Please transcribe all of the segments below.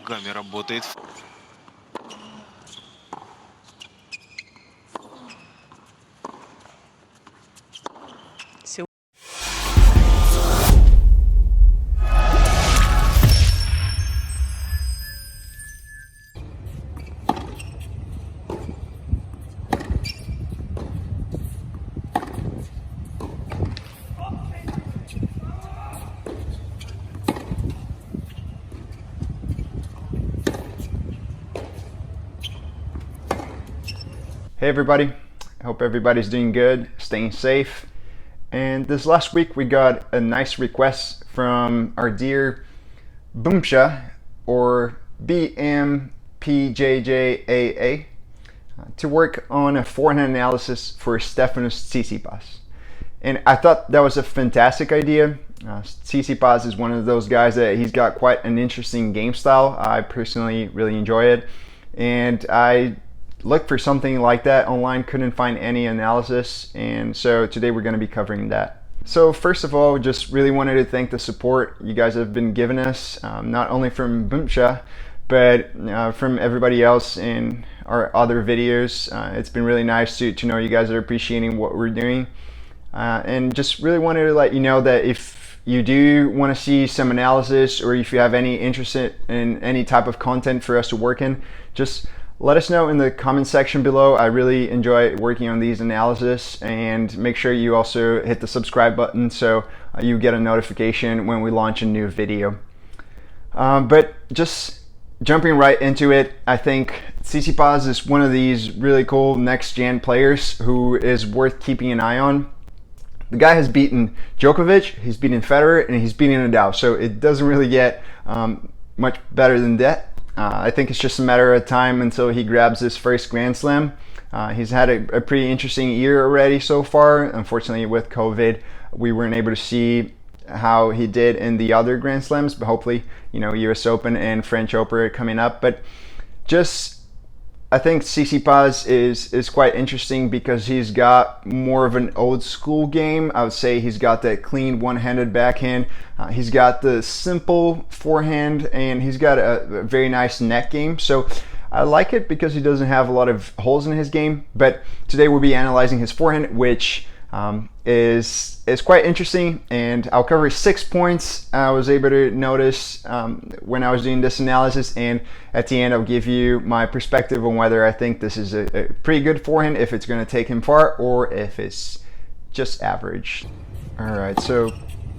ногами работает. Hey everybody, I hope everybody's doing good, staying safe. And this last week we got a nice request from our dear Boomsha, or BMPJJAA, to work on a forehand analysis for Stefanos Tsitsipas. And I thought that was a fantastic idea. Tsitsipas is one of those guys that he's got quite an interesting game style. I personally really enjoy it. And I looked for something like that online, couldn't find any analysis, and so today we're going to be covering that. So first of all, just really wanted to thank the support you guys have been giving us, not only from Boomsha, but from everybody else in our other videos. It's been really nice to know you guys are appreciating what we're doing, and just really wanted to let you know that if you do want to see some analysis, or if you have any interest in any type of content for us to work in, just let us know in the comment section below. I really enjoy working on these analysis, and make sure you also hit the subscribe button so you get a notification when we launch a new video. But just jumping right into it, I think Tsitsipas is one of these really cool next gen players who is worth keeping an eye on. The guy has beaten Djokovic, he's beaten Federer, and he's beaten Nadal, so it doesn't really get much better than that. I think it's just a matter of time until he grabs his first Grand Slam. He's had a pretty interesting year already so far. Unfortunately, with COVID, we weren't able to see how he did in the other Grand Slams, but hopefully, US Open and French Open are coming up. But I think Tsitsipas is quite interesting because he's got more of an old school game. I would say he's got that clean one-handed backhand. He's got the simple forehand, and he's got a very nice net game. So I like it because he doesn't have a lot of holes in his game. But today we'll be analyzing his forehand, which is quite interesting, and I'll cover 6 points I was able to notice when I was doing this analysis, and at the end I'll give you my perspective on whether I think this is a pretty good forehand, if it's going to take him far, or if it's just average. Alright, so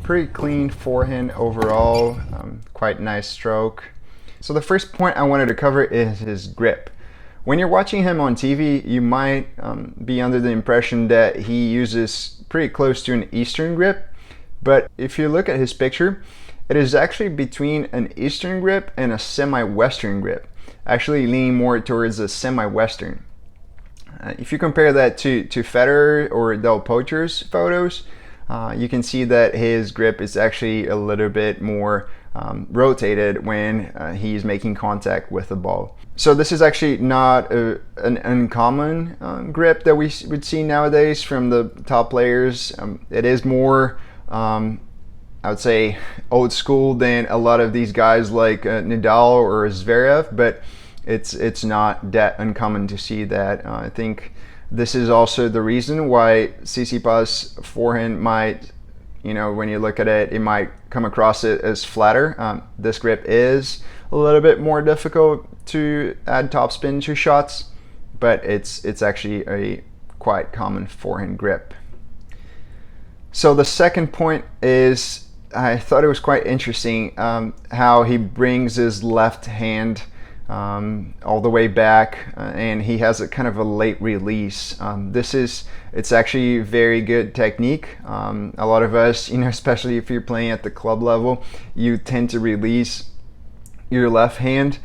pretty clean forehand overall, quite nice stroke. So the first point I wanted to cover is his grip. When you're watching him on TV, you might be under the impression that he uses pretty close to an Eastern grip, but if you look at his picture, it is actually between an Eastern grip and a semi-Western grip, actually leaning more towards a semi-Western. If you compare that to Federer or Del Potro's photos, you can see that his grip is actually a little bit more rotated when he's making contact with the ball. So this is actually not an uncommon grip that we would see nowadays from the top players. It is more, I would say, old school than a lot of these guys like Nadal or Zverev, but it's not that uncommon to see that. I think this is also the reason why Tsitsipas' forehand might, when you look at it, it might come across it as flatter. This grip is a little bit more difficult to add topspin to shots, but it's actually a quite common forehand grip. So the second point is, I thought it was quite interesting how he brings his left hand all the way back, and he has a kind of a late release. It's actually very good technique. A lot of us, especially if you're playing at the club level, you tend to release your left hand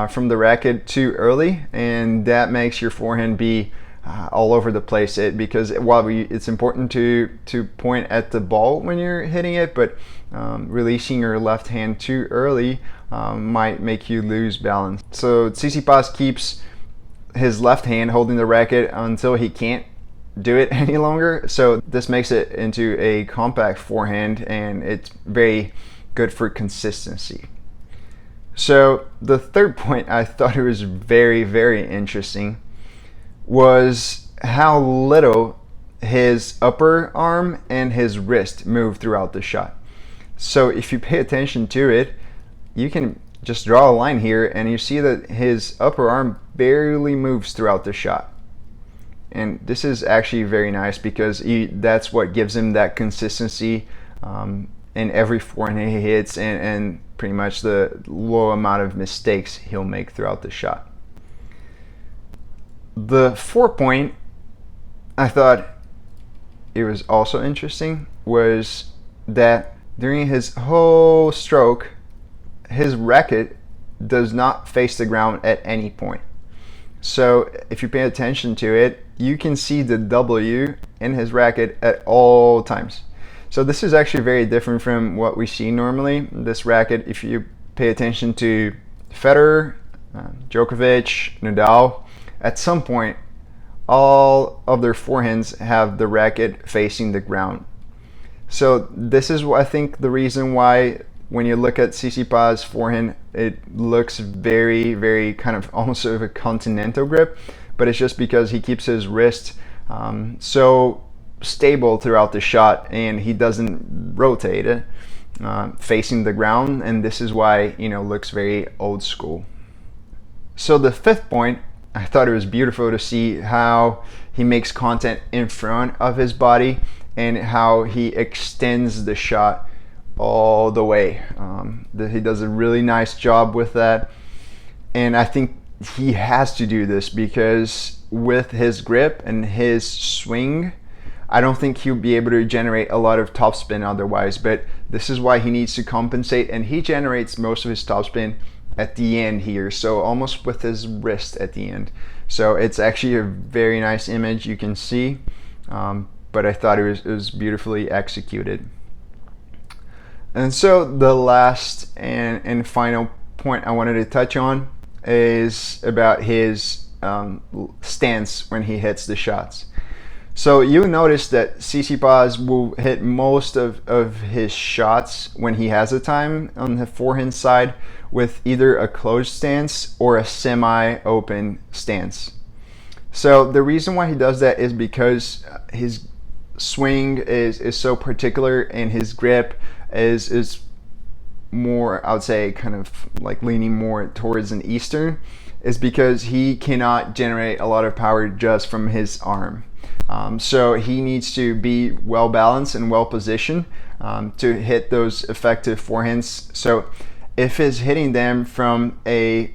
from the racket too early, and that makes your forehand be all over the place. Because while it's important to point at the ball when you're hitting it, but releasing your left hand too early might make you lose balance. So Tsitsipas keeps his left hand holding the racket until he can't do it any longer. So this makes it into a compact forehand, and it's very good for consistency. So the third point I thought it was very, very interesting was how little his upper arm and his wrist move throughout the shot. So if you pay attention to it, you can just draw a line here and you see that his upper arm barely moves throughout the shot. And this is actually very nice because that's what gives him that consistency in every forehand he hits, and pretty much the low amount of mistakes he'll make throughout the shot. The 4th I thought it was also interesting was that during his whole stroke, his racket does not face the ground at any point. So if you pay attention to it, you can see the W in his racket at all times. So this is actually very different from what we see normally. This racket, if you pay attention to Federer, Djokovic, Nadal, at some point, all of their forehands have the racket facing the ground. So this is what I think the reason why when you look at Tsitsipas' forehand, it looks very, very kind of almost sort of a continental grip, but it's just because he keeps his wrist so stable throughout the shot and he doesn't rotate it facing the ground, and this is why, you know, looks very old school. So the 5th point, I thought it was beautiful to see how he makes contact in front of his body and how he extends the shot all the way. He does a really nice job with that, and I think he has to do this because with his grip and his swing, I don't think he'll be able to generate a lot of topspin otherwise, but this is why he needs to compensate, and he generates most of his topspin at the end here, so almost with his wrist at the end. So it's actually a very nice image you can see, but I thought it was beautifully executed. And so the last and final point I wanted to touch on is about his stance when he hits the shots. So you notice that Tsitsipas will hit most of his shots when he has the time on the forehand side with either a closed stance or a semi-open stance. So the reason why he does that is because his swing is so particular and his grip is more, I would say, kind of like leaning more towards an Eastern, is because he cannot generate a lot of power just from his arm. So he needs to be well balanced and well positioned to hit those effective forehands. So if he's hitting them from a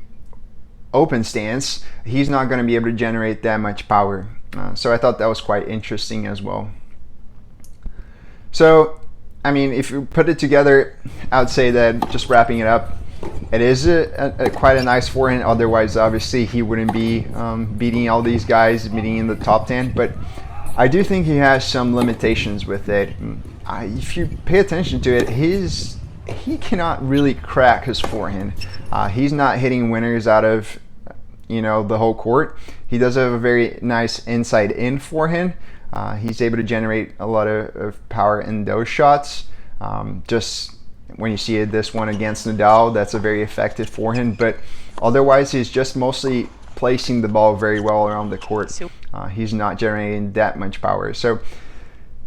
open stance, he's not going to be able to generate that much power. So I thought that was quite interesting as well. So, I mean, if you put it together, I would say that, just wrapping it up, it is quite a nice forehand. Otherwise, obviously, he wouldn't be beating all these guys, beating in the top 10. But I do think he has some limitations with it. If you pay attention to it, he cannot really crack his forehand. He's not hitting winners out of, you know, the whole court. He does have a very nice inside-in forehand. He's able to generate a lot of power in those shots. Just when you see this one against Nadal, that's a very effective forehand. But otherwise, he's just mostly placing the ball very well around the court. He's not generating that much power. So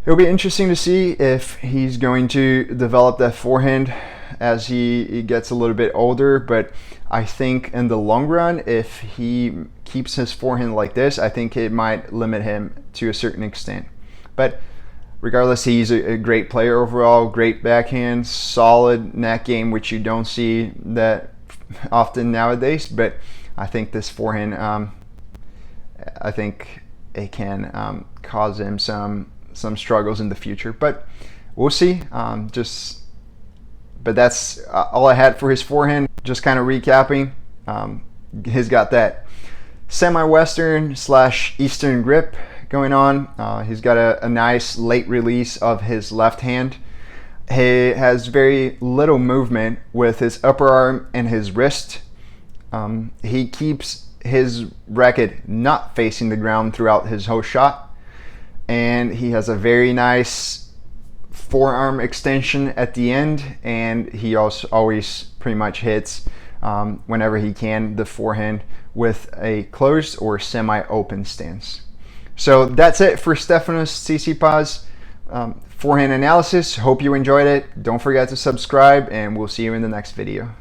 it'll be interesting to see if he's going to develop that forehand as he gets a little bit older. But I think in the long run, if he keeps his forehand like this, I think it might limit him to a certain extent. But regardless, he's a great player overall, great backhand, solid net game, which you don't see that often nowadays. But I think this forehand, I think it can cause him some struggles in the future. But we'll see. But that's all I had for his forehand. Just kind of recapping, he's got that semi-Western / Eastern grip going on. He's got a nice late release of his left hand. He has very little movement with his upper arm and his wrist. He keeps his racket not facing the ground throughout his whole shot. And he has a very nice forearm extension at the end, and he also always pretty much hits whenever he can, the forehand with a closed or semi-open stance. So that's it for Stefanos Tsitsipas forehand analysis. Hope you enjoyed it. Don't forget to subscribe, and we'll see you in the next video.